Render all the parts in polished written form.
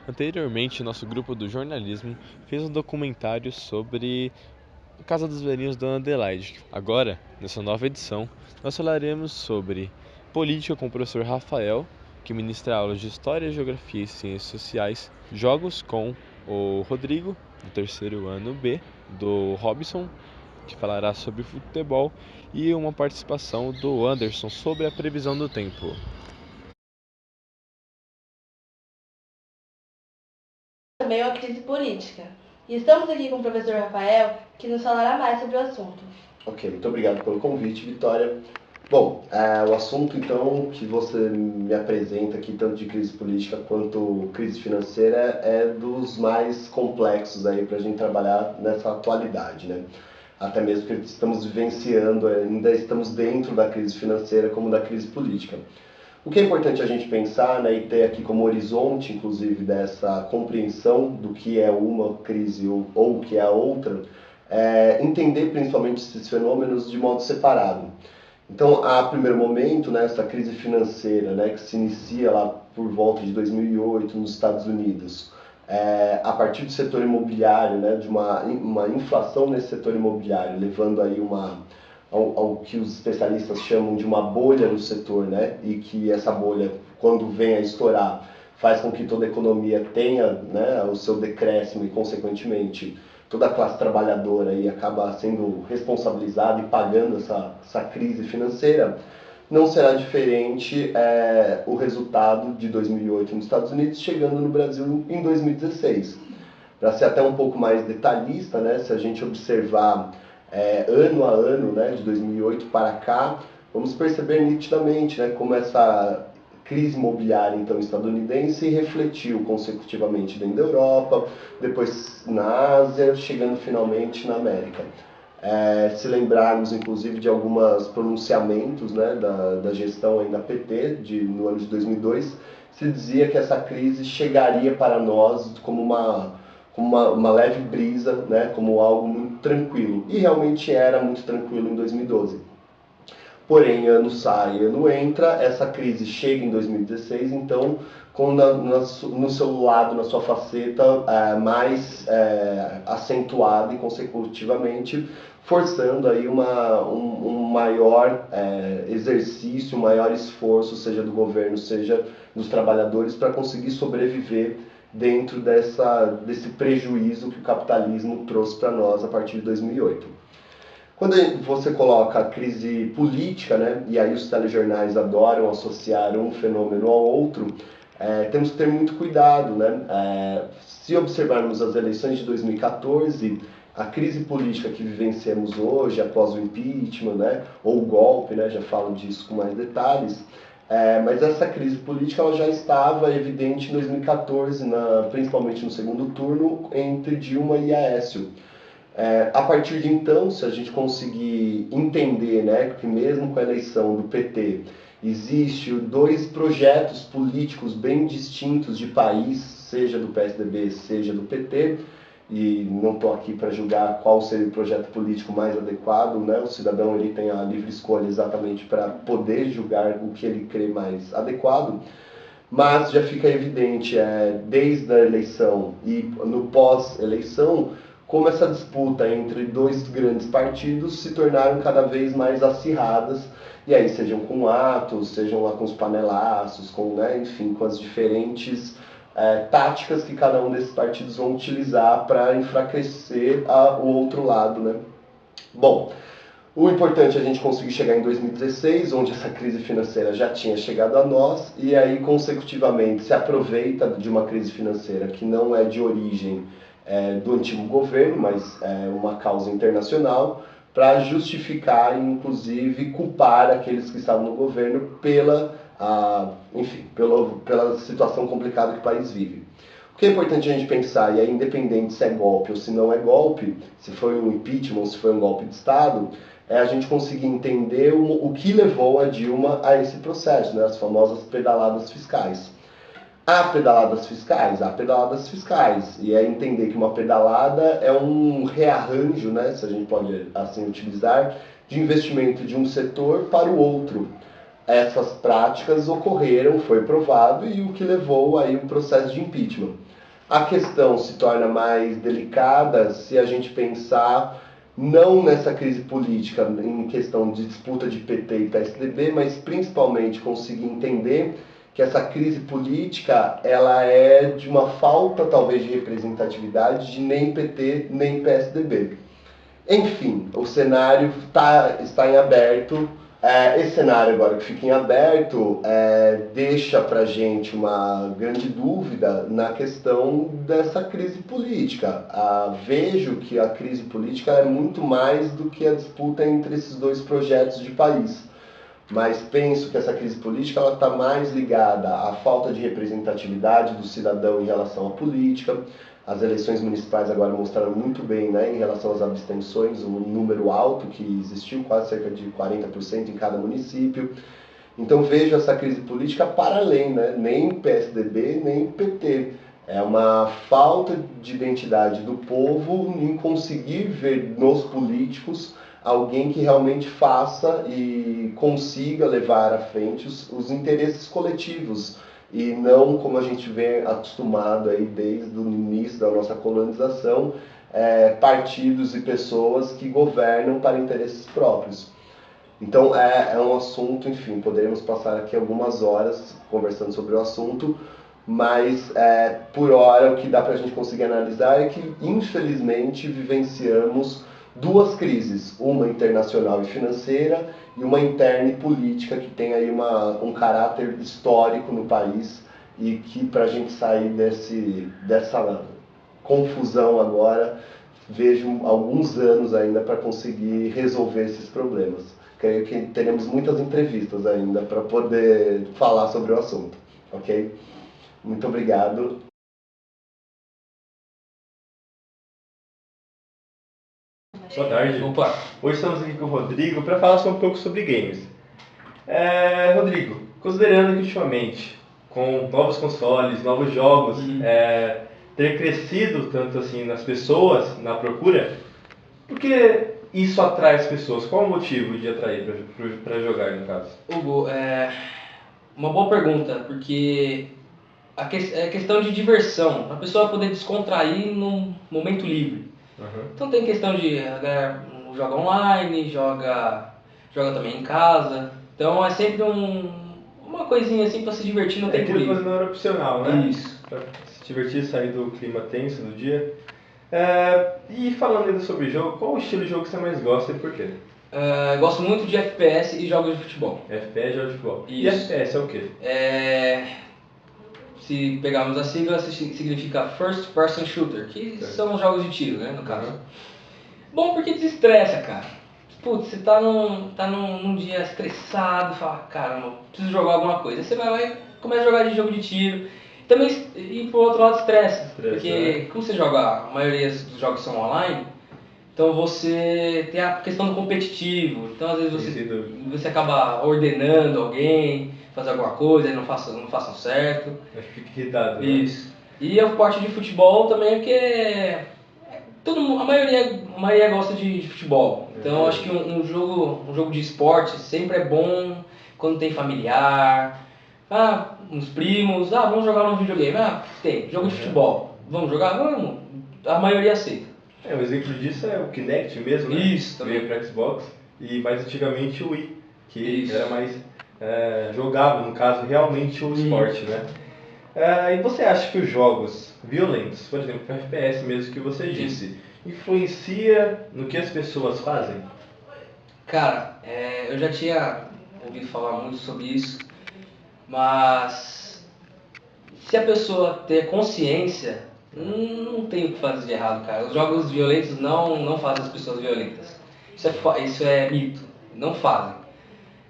Anteriormente, nosso grupo do jornalismo fez um documentário sobre a Casa dos Velhinhos Dona Adelaide. Agora, nessa nova edição, nós falaremos sobre política com o professor Rafael, que ministra aulas de História, Geografia e Ciências Sociais, jogos com o Rodrigo, do terceiro ano B, do Robson, que falará sobre futebol, e uma participação do Anderson sobre a previsão do tempo. Também a crise política. E estamos aqui com o professor Rafael, que nos falará mais sobre o assunto. Ok, muito obrigado pelo convite, Vitória. Bom, o assunto então que você me apresenta aqui, tanto de crise política quanto crise financeira, é dos mais complexos aí para a gente trabalhar nessa atualidade, né? Até mesmo que estamos vivenciando, ainda estamos dentro da crise financeira como da crise política. O que é importante a gente pensar, né, e ter aqui como horizonte, inclusive, dessa compreensão do que é uma crise ou o que é a outra, é entender principalmente esses fenômenos de modo separado. Então, a primeiro momento, né, essa crise financeira, né, que se inicia lá por volta de 2008 nos Estados Unidos, a partir do setor imobiliário, né, de uma inflação nesse setor imobiliário, levando aí ao que os especialistas chamam de uma bolha no setor, né, e que essa bolha, quando vem a estourar, faz com que toda a economia tenha, né, o seu decréscimo e, consequentemente, toda a classe trabalhadora aí acaba sendo responsabilizada e pagando essa crise financeira. Não será diferente o resultado de 2008 nos Estados Unidos chegando no Brasil em 2016. Para ser até um pouco mais detalhista, né, se a gente observar ano a ano, né, de 2008 para cá, vamos perceber nitidamente, né, como essa crise imobiliária então estadunidense refletiu consecutivamente dentro da Europa, depois na Ásia, chegando finalmente na América. Se lembrarmos inclusive de alguns pronunciamentos, né, da gestão ainda PT no ano de 2002, se dizia que essa crise chegaria para nós como uma leve brisa, né, como algo muito tranquilo. E realmente era muito tranquilo em 2012. Porém, ano sai, ano entra, essa crise chega em 2016, então, no seu lado, na sua faceta mais acentuada e consecutivamente, forçando aí um maior exercício, um maior esforço, seja do governo, seja dos trabalhadores, para conseguir sobreviver dentro desse prejuízo que o capitalismo trouxe para nós a partir de 2008. Quando você coloca a crise política, né, e aí os telejornais adoram associar um fenômeno ao outro, temos que ter muito cuidado, né? Se observarmos as eleições de 2014, a crise política que vivenciamos hoje, após o impeachment, né, ou o golpe, né, já falo disso com mais detalhes, mas essa crise política ela já estava evidente em 2014, principalmente no segundo turno, entre Dilma e Aécio. A partir de então, se a gente conseguir entender, né, que mesmo com a eleição do PT, existe dois projetos políticos bem distintos de país, seja do PSDB, seja do PT, e não estou aqui para julgar qual seria o projeto político mais adequado, né? O cidadão ele tem a livre escolha exatamente para poder julgar o que ele crê mais adequado, mas já fica evidente, desde a eleição e no pós-eleição, como essa disputa entre dois grandes partidos se tornaram cada vez mais acirradas, e aí sejam com atos, sejam lá com os panelaços, enfim, com as diferentes táticas que cada um desses partidos vão utilizar para enfraquecer o outro lado, né? Bom, o importante é a gente conseguir chegar em 2016, onde essa crise financeira já tinha chegado a nós, e aí consecutivamente se aproveita de uma crise financeira que não é de origem do antigo governo, mas é uma causa internacional, para justificar e inclusive culpar aqueles que estavam no governo pela situação complicada que o país vive. O que é importante a gente pensar, e é independente se é golpe ou se não é golpe, se foi um impeachment ou se foi um golpe de Estado, é a gente conseguir entender o que levou a Dilma a esse processo, né? As famosas pedaladas fiscais. Há pedaladas fiscais? Há pedaladas fiscais. E é entender que uma pedalada é um rearranjo, né, se a gente pode assim utilizar, de investimento de um setor para o outro. essas práticas ocorreram, foi provado, e o que levou aí o processo de impeachment. A questão se torna mais delicada se a gente pensar não nessa crise política em questão de disputa de PT e PSDB, mas principalmente conseguir entender que essa crise política ela é de uma falta talvez de representatividade de nem PT nem PSDB. Enfim, o cenário está em aberto. Esse cenário agora que fica em aberto deixa para a gente uma grande dúvida na questão dessa crise política. Vejo que a crise política é muito mais do que a disputa entre esses dois projetos de país. Mas penso que essa crise política está mais ligada à falta de representatividade do cidadão em relação à política. As eleições municipais agora mostraram muito bem, né, em relação às abstenções, um número alto que existiu, quase cerca de 40% em cada município. Então vejo essa crise política para além, né, nem PSDB, nem PT. É uma falta de identidade do povo em conseguir ver nos políticos alguém que realmente faça e consiga levar à frente os interesses coletivos e não como a gente vem acostumado aí desde o início da nossa colonização, partidos e pessoas que governam para interesses próprios. Então é um assunto, enfim, poderíamos passar aqui algumas horas conversando sobre o assunto, mas por hora o que dá para a gente conseguir analisar é que infelizmente vivenciamos duas crises, uma internacional e financeira e uma interna e política que tem aí um caráter histórico no país e que para a gente sair dessa confusão agora, vejo alguns anos ainda para conseguir resolver esses problemas. Creio que teremos muitas entrevistas ainda para poder falar sobre o assunto, ok? Muito obrigado. Boa tarde. Opa. Hoje estamos aqui com o Rodrigo para falar um pouco sobre games. Rodrigo, considerando que ultimamente, com novos consoles, novos jogos, ter crescido tanto assim nas pessoas, na procura, por que isso atrai as pessoas? Qual o motivo de atrair para jogar, no caso? Hugo, uma boa pergunta, porque é questão de diversão, para a pessoa poder descontrair num momento livre. Então tem questão de a galera joga online, joga também em casa. Então é sempre uma coisinha assim para se divertir no tempo livre. Aquilo não era opcional, né? Isso. Para se divertir, sair do clima tenso do dia. E falando ainda sobre jogo, qual o estilo de jogo que você mais gosta e por quê? Gosto muito de FPS e jogos de futebol. FPS e jogos de futebol. Isso. E FPS é o quê? Se pegarmos a sigla, significa First Person Shooter, que são os jogos de tiro, né, no caso. Bom porque desestressa, cara. Putz, você tá num dia estressado, fala, caramba, preciso jogar alguma coisa. Aí você vai lá e começa a jogar de jogo de tiro. Também, e por outro lado, estressa. Porque como você joga, a maioria dos jogos são online, então você tem a questão do competitivo. Então às vezes você acaba ordenando alguém fazer alguma coisa e não façam certo. Fica irritado. Isso. E a parte de futebol também, porque todo mundo, a maioria gosta de futebol. Então acho que um jogo de esporte sempre é bom quando tem familiar, uns primos, vamos jogar um videogame, tem, jogo de futebol, vamos jogar? Vamos. A maioria aceita. Um exemplo disso é o Kinect mesmo, né? Isso, também. Veio para Xbox e mais antigamente o Wii, que era mais jogável, no caso, realmente o esporte, né? E você acha que os jogos violentos, por exemplo, o FPS mesmo que você disse, influencia no que as pessoas fazem? Cara, eu já tinha ouvido falar muito sobre isso, mas se a pessoa ter consciência, não tem o que fazer de errado, cara. Os jogos violentos não fazem as pessoas violentas. Isso é mito, não fazem.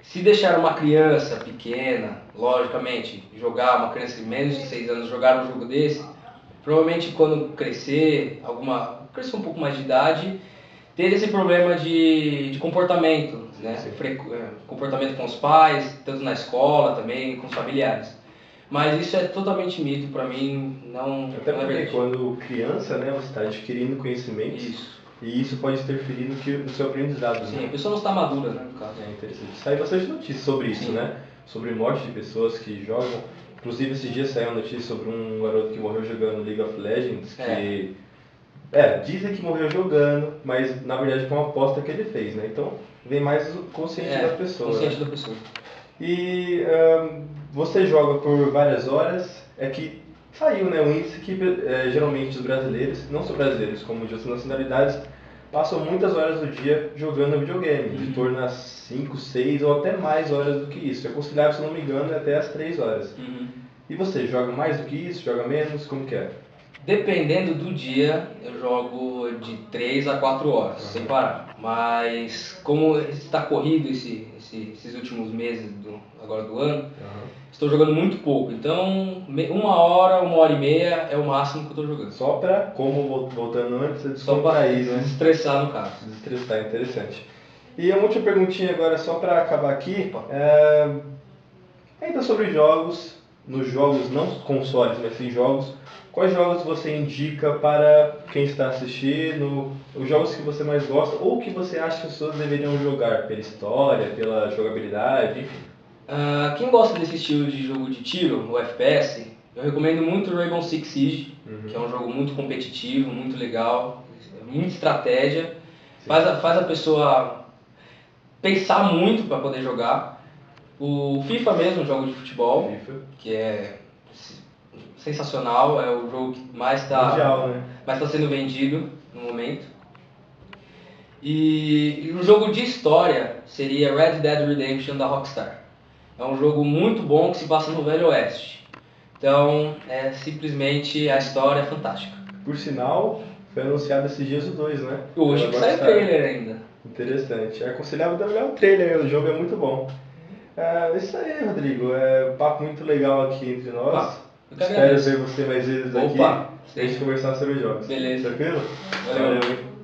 Se deixar uma criança pequena, logicamente, uma criança de menos de 6 anos jogar um jogo desse, provavelmente quando crescer um pouco mais de idade, ter esse problema de comportamento, né? Comportamento com os pais, tanto na escola também, com os familiares. Mas isso é totalmente mito, pra mim, não Até não é porque verdade. quando criança, né, você está adquirindo conhecimento. Isso. E isso pode interferir no seu aprendizado. Sim, né? a pessoa não está madura, né, no caso. É interessante. Sai bastante notícia sobre isso, Sim. né? sobre morte de pessoas que jogam. Inclusive, esses dias saiu uma notícia sobre um garoto que morreu jogando League of Legends, que... dizem que morreu jogando, mas na verdade foi uma aposta que ele fez, né? Então, vem mais o consciente da pessoa. Consciente, né? da pessoa. E você joga por várias horas, é que saiu, né, um índice que geralmente os brasileiros, não só brasileiros, como de outras nacionalidades, passam muitas horas do dia jogando videogame, de torno a 5, 6 ou até mais horas do que isso. É aconselhável, se não me engano, até as 3 horas. E você, joga mais do que isso? Joga menos? Como que é? Dependendo do dia, eu jogo de 3 a 4 horas, sem parar. Mas como está corrido esses últimos meses agora do ano, estou jogando muito pouco. Então, 1 hora e meia é o máximo que eu estou jogando. Só para, como voltando antes, Só para descontrair, né? desestressar no caso. Desestressar, interessante. E uma última perguntinha agora, só para acabar aqui. Ainda sobre jogos, nos jogos, não consoles, mas sim jogos, quais jogos você indica para quem está assistindo, os jogos que você mais gosta ou que você acha que as pessoas deveriam jogar, pela história, pela jogabilidade, enfim? Quem gosta desse estilo de jogo de tiro, o FPS, eu recomendo muito o Rainbow Six Siege, que é um jogo muito competitivo, muito legal, muita estratégia, faz a pessoa pensar muito para poder jogar. O FIFA mesmo, um jogo de futebol, que é sensacional, é o jogo que mais está sendo vendido no momento. E o jogo de história seria Red Dead Redemption da Rockstar. É um jogo muito bom que se passa no Velho Oeste. Então, simplesmente a história é fantástica. Por sinal, foi anunciado esses dias o 2, né? Hoje que sai o trailer ainda. Interessante. É aconselhável dar olhar o trailer, o jogo é muito bom. É isso aí, Rodrigo. Um papo muito legal aqui entre nós. Espero ver você mais vezes aqui pra gente conversar sobre jogos. Beleza. Tranquilo? Valeu.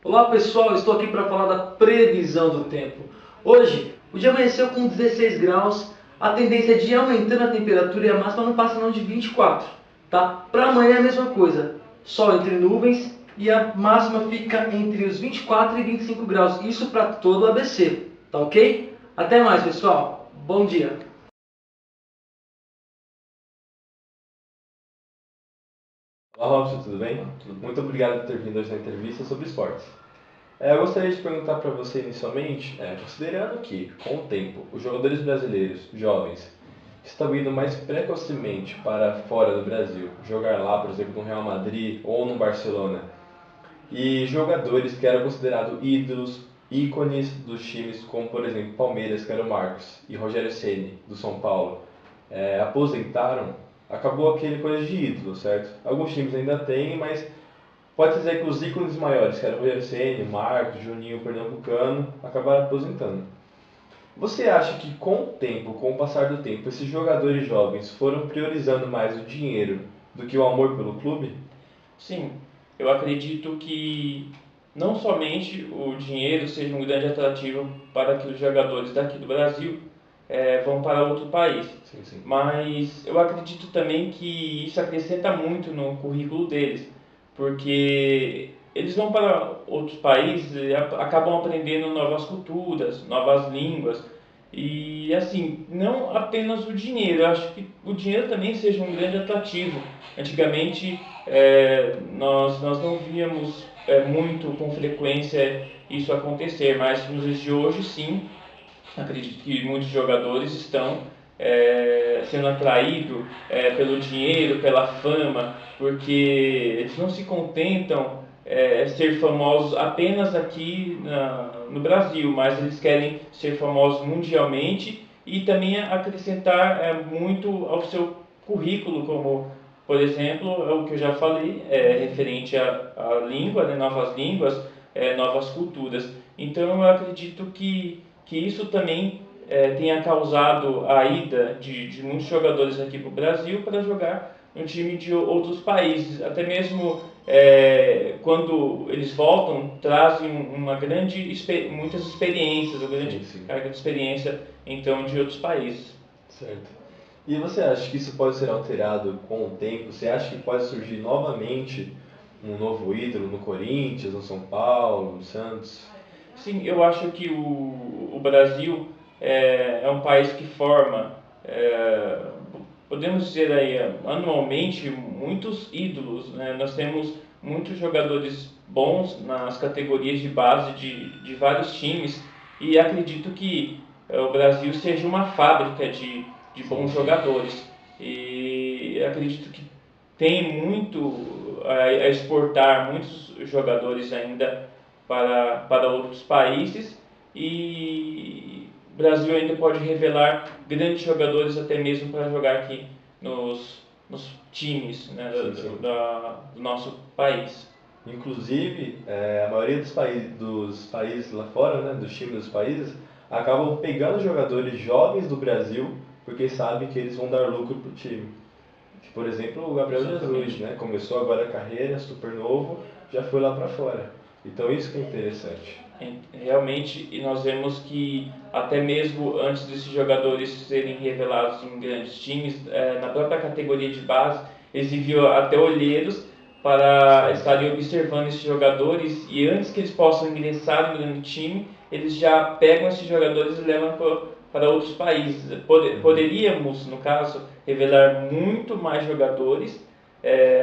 Olá pessoal, estou aqui para falar da previsão do tempo. Hoje, o dia amanheceu com 16 graus, a tendência é de ir aumentando a temperatura e a máxima não passa não de 24, tá? Para amanhã é a mesma coisa, sol entre nuvens e a máxima fica entre os 24 e 25 graus, isso para todo o ABC, tá ok? Até mais pessoal, bom dia! Olá Robson, tudo bem? Muito obrigado por ter vindo hoje na entrevista sobre esportes. Eu gostaria de perguntar para você inicialmente, considerando que, com o tempo, os jogadores brasileiros, jovens, estão indo mais precocemente para fora do Brasil, jogar lá, por exemplo, no Real Madrid ou no Barcelona, e jogadores que eram considerados ídolos, ícones dos times, como por exemplo Palmeiras, que era o Marcos, e Rogério Ceni, do São Paulo, aposentaram, acabou aquele coisa de ídolo, certo? Alguns times ainda têm, mas pode dizer que os ícones maiores, que eram o Rogério Ceni, Marcos, Juninho, Pernambucano, acabaram aposentando. Você acha que com o tempo, com o passar do tempo, esses jogadores jovens foram priorizando mais o dinheiro do que o amor pelo clube? Sim, eu acredito que não somente o dinheiro seja um grande atrativo para que os jogadores daqui do Brasil vão para outro país, Sim. mas eu acredito também que isso acrescenta muito no currículo deles, porque eles vão para outros países e acabam aprendendo novas culturas, novas línguas, e assim, não apenas o dinheiro, eu acho que o dinheiro também seja um grande atrativo. Antigamente nós não víamos muito com frequência isso acontecer, mas nos dias de hoje sim, acredito que muitos jogadores estão sendo atraídos pelo dinheiro, pela fama, porque eles não se contentam ser famosos apenas aqui no Brasil, mas eles querem ser famosos mundialmente e também acrescentar muito ao seu currículo, como por exemplo, é o que eu já falei, referente à língua, né, novas línguas, novas culturas. Então eu acredito que isso também tenha causado a ida de muitos jogadores aqui para o Brasil para jogar no time de outros países. Até mesmo quando eles voltam, trazem muitas experiências, uma grande carga de experiência então, de outros países. Certo. E você acha que isso pode ser alterado com o tempo? Você acha que pode surgir novamente um novo ídolo no Corinthians, no São Paulo, no Santos? Sim, eu acho que o Brasil é um país que forma, é, podemos dizer aí, anualmente, muitos ídolos, né? Nós temos muitos jogadores bons nas categorias de base de vários times e acredito que o Brasil seja uma fábrica de bons jogadores. E acredito que tem muito a exportar muitos jogadores ainda para outros países e o Brasil ainda pode revelar grandes jogadores até mesmo para jogar aqui nos times, né, Sim, sim. do nosso país. Inclusive, a maioria dos países lá fora, né, dos times dos países, acabam pegando jogadores jovens do Brasil porque sabem que eles vão dar lucro para o time. Por exemplo, o Gabriel Exatamente. Jesus, né, começou agora a carreira, super novo, já foi lá para fora. Então isso que é interessante. Realmente, e nós vemos que até mesmo antes desses jogadores serem revelados em grandes times, na própria categoria de base, eles enviam até olheiros para estarem observando esses jogadores e antes que eles possam ingressar em um grande time, eles já pegam esses jogadores e levam para outros países. Poderíamos, no caso, revelar muito mais jogadores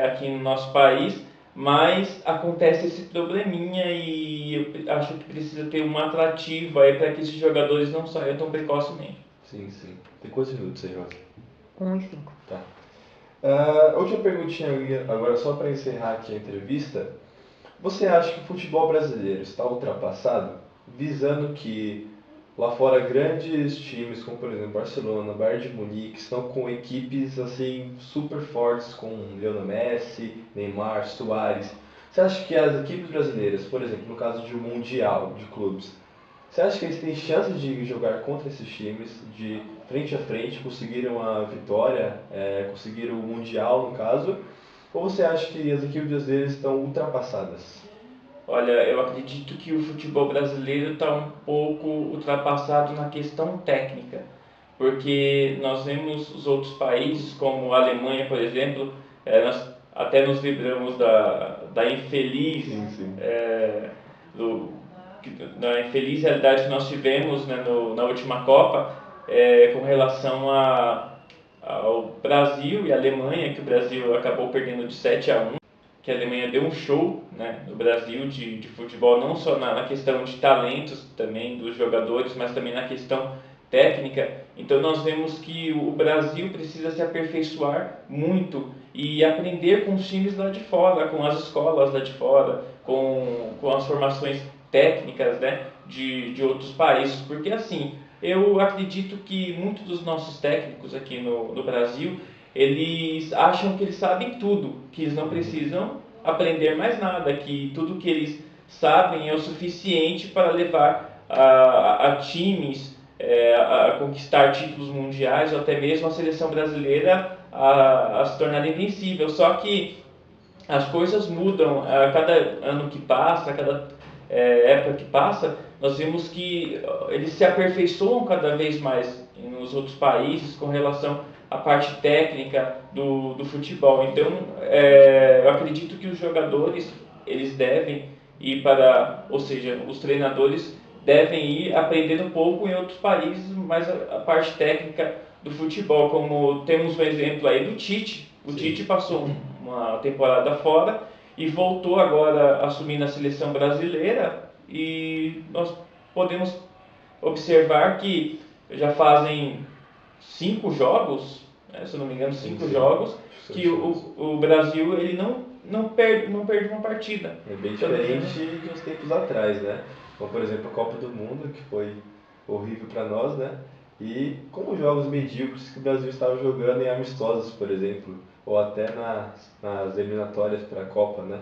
aqui no nosso país, mas acontece esse probleminha e eu acho que precisa ter um atrativo aí para que esses jogadores não saiam tão precocemente. Sim, sim. Tem quantos minutos aí, Rosa? 1 e 5. Tá. Última perguntinha agora, só para encerrar aqui a entrevista. Você acha que o futebol brasileiro está ultrapassado, visando que lá fora grandes times, como por exemplo Barcelona, Bayern de Munique, estão com equipes assim super fortes, com Lionel Messi, Neymar, Suárez. Você acha que as equipes brasileiras, por exemplo, no caso de um mundial de clubes, você acha que eles têm chance de jogar contra esses times, de frente a frente, conseguiram a vitória, conseguiram o mundial no caso? Ou você acha que as equipes brasileiras estão ultrapassadas? Olha, eu acredito que o futebol brasileiro está um pouco ultrapassado na questão técnica, porque nós vemos os outros países, como a Alemanha, por exemplo, nós até nos livramos da infeliz, Sim, sim. do, da infeliz realidade que nós tivemos, né, na última Copa, com relação ao Brasil e a Alemanha, que o Brasil acabou perdendo de 7-1, que a Alemanha deu um show, né, no Brasil de futebol, não só na questão de talentos também dos jogadores, mas também na questão técnica. Então nós vemos que o Brasil precisa se aperfeiçoar muito e aprender com os times lá de fora, com as escolas lá de fora, com as formações técnicas, né, de outros países, porque assim, eu acredito que muitos dos nossos técnicos aqui no Brasil, eles acham que eles sabem tudo, que eles não precisam aprender mais nada, que tudo que eles sabem é o suficiente para levar a times a conquistar títulos mundiais ou até mesmo a seleção brasileira a se tornar invencível. Só que as coisas mudam a cada ano que passa, a cada época que passa, nós vemos que eles se aperfeiçoam cada vez mais nos outros países com relação à parte técnica do futebol. Então, eu acredito que os jogadores eles devem ir ou seja, os treinadores devem ir aprendendo um pouco em outros países, mas a parte técnica do futebol, como temos um exemplo aí do Tite. O Tite passou uma temporada fora e voltou agora assumindo a seleção brasileira e nós podemos observar que já fazem 5 jogos, né, se eu não me engano, 5 jogos, que o Brasil ele não perde uma partida. É bem diferente de uns tempos atrás, né? Como por exemplo a Copa do Mundo, que foi horrível para nós, né? E como jogos medíocres que o Brasil estava jogando em amistosos, por exemplo, ou até nas eliminatórias para a Copa, né?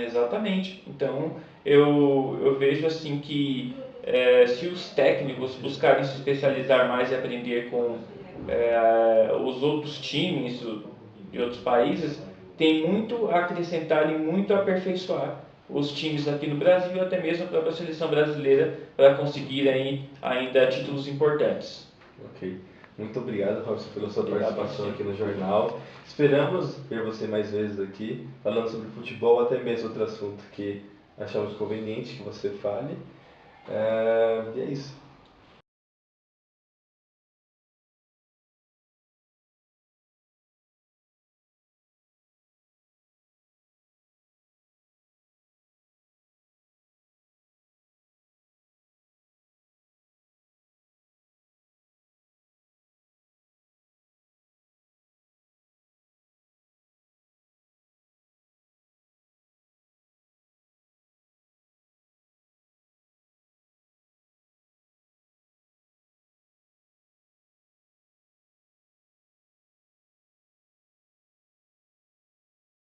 Exatamente. Então eu vejo assim que se os técnicos buscarem se especializar mais e aprender com os outros times de outros países, tem muito a acrescentar e muito a aperfeiçoar os times aqui no Brasil e até mesmo a própria seleção brasileira para conseguir aí ainda títulos importantes. Ok. Muito obrigado, Robson, pela sua Obrigado, participação você. aqui no jornal. Esperamos ver você mais vezes aqui, falando sobre futebol ou até mesmo outro assunto que achamos conveniente que você fale. E é isso.